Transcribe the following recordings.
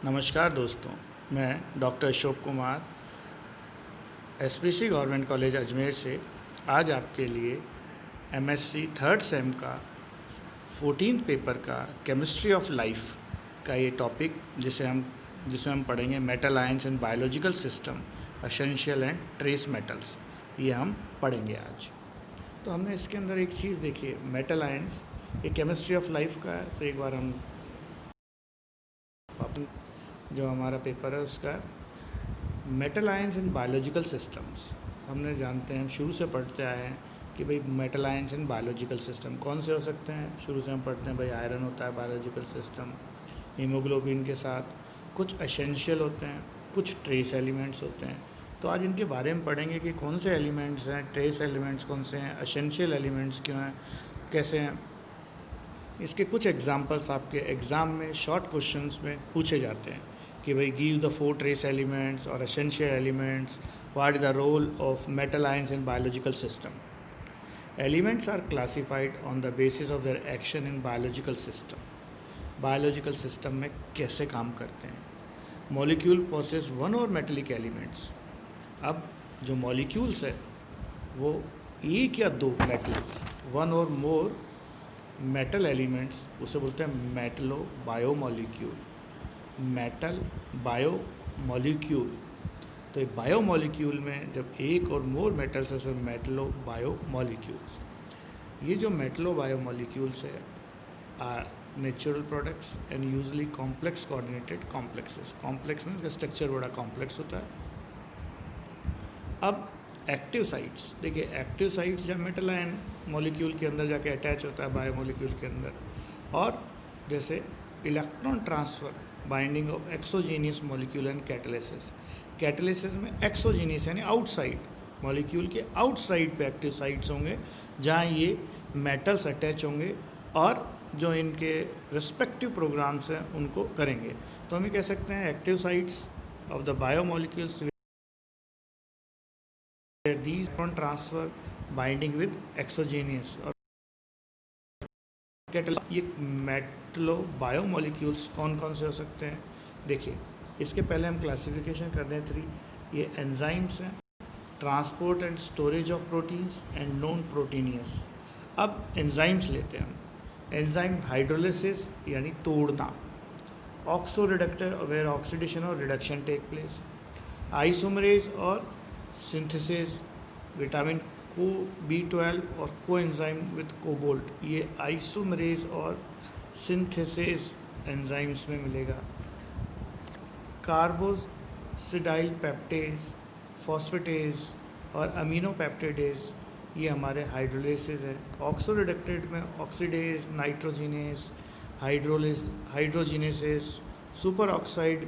नमस्कार दोस्तों, मैं doctor Ashok Kumar SPC government college Ajmer से आज आपके लिए एमएससी थर्ड सेम का 14 पेपर का केमिस्ट्री ऑफ लाइफ का ये टॉपिक जिसमें हम पढ़ेंगे metal ions and biological system, essential and trace metals, ये हम पढ़ेंगे आज। तो हमने इसके अंदर एक चीज़ देखी है, मेटल आयंस, ये केमिस्ट्री ऑफ लाइफ का है। तो एक बार हम जो हमारा पेपर है उसका metal ions in biological systems. हमने जानते हैं, शुरू से पढ़ते आए हैं कि भाई metal ions in biological system कौन से हो सकते हैं। शुरू से हम पढ़ते हैं भाई आयरन होता है बायोलॉजिकल सिस्टम, हीमोग्लोबिन के साथ कुछ एसेंशियल होते हैं, कुछ ट्रेस एलिमेंट्स होते हैं। तो आज इनके बारे में पढ़ेंगे कि कौन से एलिमेंट्स हैं, ट्रेस एलिमेंट्स कौन से हैं, एसेंशियल एलिमेंट्स क्यों हैं, कैसे हैं। इसके कुछ एग्जांपल्स आपके एग्ज़ाम में शॉर्ट क्वेश्चंस में पूछे जाते हैं कि भाई गिव द 4 ट्रेस एलिमेंट्स और essential elements, what is the role of metal ions in biological system. Elements are classified on the basis of their action in biological system. Biological system में कैसे काम करते हैं। मॉलिक्यूल पोसेस वन और metallic elements. अब जो molecules है वो एक या दो मेटल्स, वन और मोर मेटल एलिमेंट्स, उसे बोलते हैं मेटलो बायोमॉलिक्यूल। मेटल बायोमॉलिक्यूल, तो बायोमॉलिक्यूल में जब एक और मोर मेटल्स है, मेटलो बायोमॉलिक्यूल्स। ये जो मेटलो बायोमॉलिक्यूल्स है are natural products and usually complex coordinated complexes. Complex में इसका स्ट्रक्चर बड़ा कॉम्प्लेक्स होता है। अब एक्टिव साइट्स देखिए, एक्टिव साइट्स जब मेटल आयन मॉलिक्यूल के अंदर जाके अटैच होता है बायोमॉलिक्यूल के अंदर, और जैसे electron transfer, binding of exogenous molecule and catalysis. Catalysis में एक्सोजीनियस यानी आउटसाइड, मॉलिक्यूल के आउटसाइड पे एक्टिव साइट्स होंगे जहाँ ये मेटल्स अटैच होंगे और जो इनके रिस्पेक्टिव प्रोग्राम्स हैं उनको करेंगे। तो हम ये कह सकते हैं active sites of the biomolecules these electron transfer binding with exogenous और ये मेटलो बायोमॉलिक्यूल्स कौन कौन से हो सकते हैं। देखिए, इसके पहले हम क्लासिफिकेशन कर दें 3। ये एंजाइम्स हैं, transport and storage of proteins and non proteinaceous. अब एंजाइम्स लेते हैं हम। एंजाइम हाइड्रोलिसिस यानी तोड़ना, ऑक्सो रिडक्टर वेयर ऑक्सीडेशन और रिडक्शन टेक प्लेस, आइसोमरेज और सिंथेसिस, विटामिन को B12 और को एंजाइम विद कोबोल्ट, ये आइसोमरेज और सिंथेसिस एंजाइम्स में मिलेगा। कार्बोसिडाइल पेप्टेज, फॉस्फेटेज और अमीनो पेप्टिडेज, ये हमारे हाइड्रोलिसिस है। ऑक्सो रिडक्टेड में oxidase, nitrogenase, hydrogenases, superoxide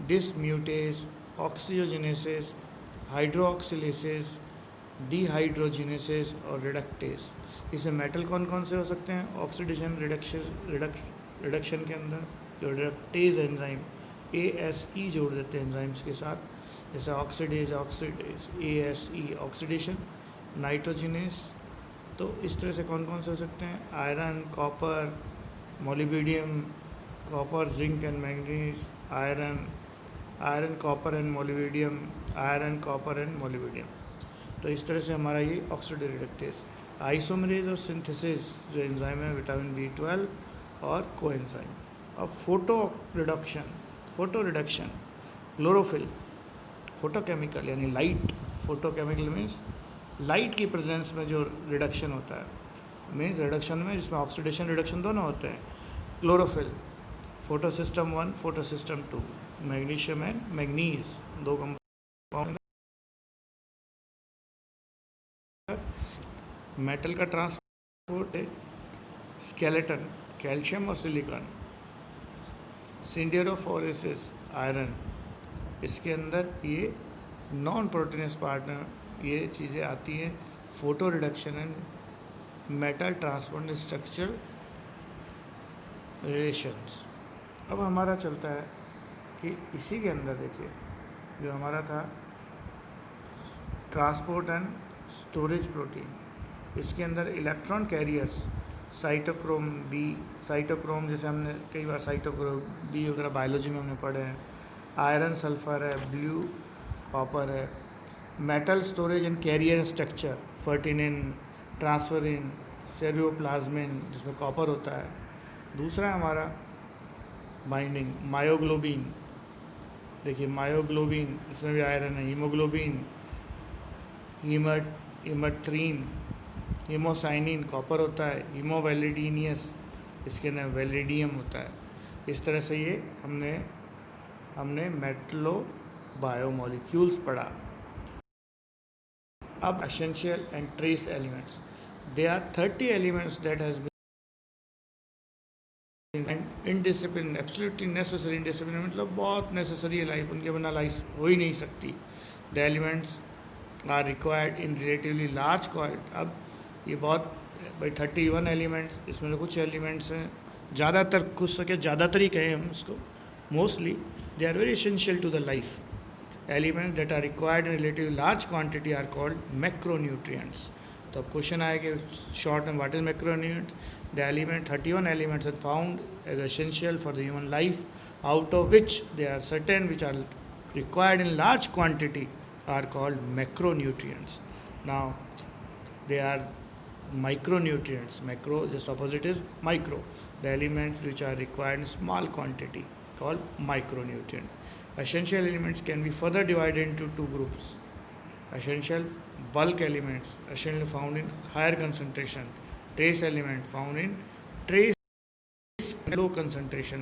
dismutase, oxygenases, hydroxylases, dehydrogenases और रिडक्टेज। इसमें मेटल कौन कौन से हो सकते हैं। ऑक्सीडेशन रिडक्शन के अंदर जो रिडक्टेज एंजाइम ASE जोड़ देते हैं एंजाइम्स के साथ, जैसे ऑक्सीडेज ASE ऑक्सीडेशन, नाइट्रोजिनेस। तो इस तरह से कौन कौन से हो सकते हैं। Iron, copper, molybdenum, copper, zinc and manganese, iron copper and molybdenum, iron copper and molybdenum. तो इस तरह से हमारा ये ऑक्सीडेटिव रिडक्टेज। आइसोमरेज और सिंथेसिस जो एंजाइम है, विटामिन B12 और कोएंजाइम। अब फोटो रिडक्शन, क्लोरोफिल, फोटोकेमिकल यानी लाइट, फोटोकेमिकल मीन्स लाइट की प्रेजेंस में जो रिडक्शन होता है, मीन्स रिडक्शन में जिसमें ऑक्सीडेशन रिडक्शन दोनों होते हैं। Chlorophyll, photo system 1, photo system 2, magnesium and manganese, दो कंपाउंड। मेटल का ट्रांसपोर्ट है स्केलेटन, कैल्शियम और सिलिकॉन, सिंडियरोफोरेसिस, आयरन। इसके अंदर ये नॉन प्रोटीनस पार्टनर, ये चीज़ें आती हैं। Photo reduction and metal transport structure relations. अब हमारा चलता है कि इसी के अंदर देखिए जो हमारा था ट्रांसपोर्ट एंड स्टोरेज प्रोटीन, इसके अंदर electron carriers cytochrome B, cytochrome जैसे हमने कई बार साइटोक्रोम बी वगैरह बायोलॉजी में हमने पढ़े हैं। आयरन सल्फर है, ब्लू कॉपर है। Metal storage and carrier structure, ferritin, transferrin, ceruloplasmin जिसमें कॉपर होता है। दूसरा हमारा बाइंडिंग मायोग्लोबिन, देखिए मायोग्लोबिन इसमें भी आयरन है। हीमोग्लोबिन, हीमोथ्रीन, हीमोसाइनिन कॉपर होता है। हीमोवेलिडीनियस इसके अंदर वेलिडियम होता है। इस तरह से ये हमने मेटलो बायोमोलिक्यूल्स पढ़ा। अब essential and trace elements, they are 30 elements that has been indispensable, absolutely necessary. Indispensable मतलब बहुत नेसेसरी है लाइफ, उनके बिना लाइफ हो ही नहीं सकती। The elements are required in relatively large quantity. अब ये बहुत भाई 31 एलिमेंट्स, इसमें तो कुछ एलिमेंट्स हैं ज़्यादातर, कुछ सके ज़्यादातर ही कहें हम इसको, mostly they are very essential to the life. Elements that are required in relative large quantity are called macronutrients. तो अब क्वेश्चन आया कि शॉर्ट में what is macronutrients. The element 31 elements are found as essential for the human life, out of which they are certain which are required in large quantity are called macronutrients. Now they are micronutrients. Macro just opposite is micro. The elements which are required in small quantity called micronutrient. Essential elements can be further divided into two groups. Essential bulk elements, essentially found in higher concentration. Trace element found in trace low concentration.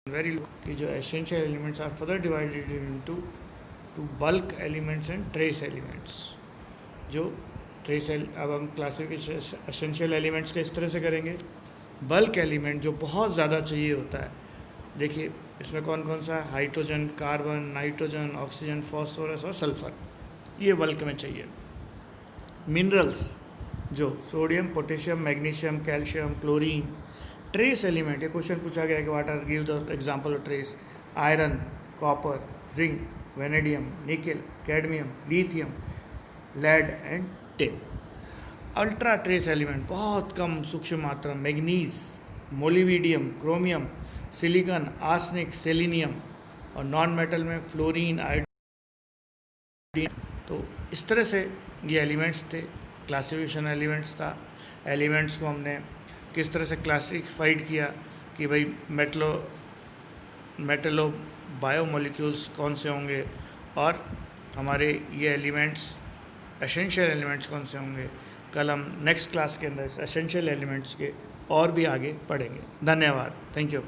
Very low. कि जो essential elements are further divided into bulk elements and trace elements. जो trace अब हम classification essential elements का इस तरह से करेंगे। बल्क एलिमेंट जो बहुत ज़्यादा चाहिए होता है, देखिए इसमें कौन कौन सा, hydrogen, carbon, nitrogen, oxygen, phosphorus और सल्फर, ये बल्क में चाहिए। मिनरल्स जो sodium, potassium, magnesium, calcium, chlorine. Trace element, ये क्वेश्चन पूछा गया कि what are give the example of trace. Iron, copper, zinc, vanadium, nickel, cadmium, lithium, lead and tin. Ultra trace element बहुत कम सूक्ष्म मात्रा, manganese, molybdenum, chromium, silicon, arsenic, selenium. और non metal में फ्लोरीन, आयोडीन। तो इस तरह से ये एलिमेंट्स थे, क्लासिफिकेशन एलिमेंट्स था। एलिमेंट्स को हमने किस तरह से क्लासिफाइड किया कि भाई मेटलो बायोमोलिक्यूल्स कौन से होंगे और हमारे ये एलिमेंट्स एसेंशियल एलिमेंट्स कौन से होंगे। कल हम नेक्स्ट क्लास के अंदर एसेंशियल एलिमेंट्स के और भी आगे पढ़ेंगे। धन्यवाद, थैंक यू।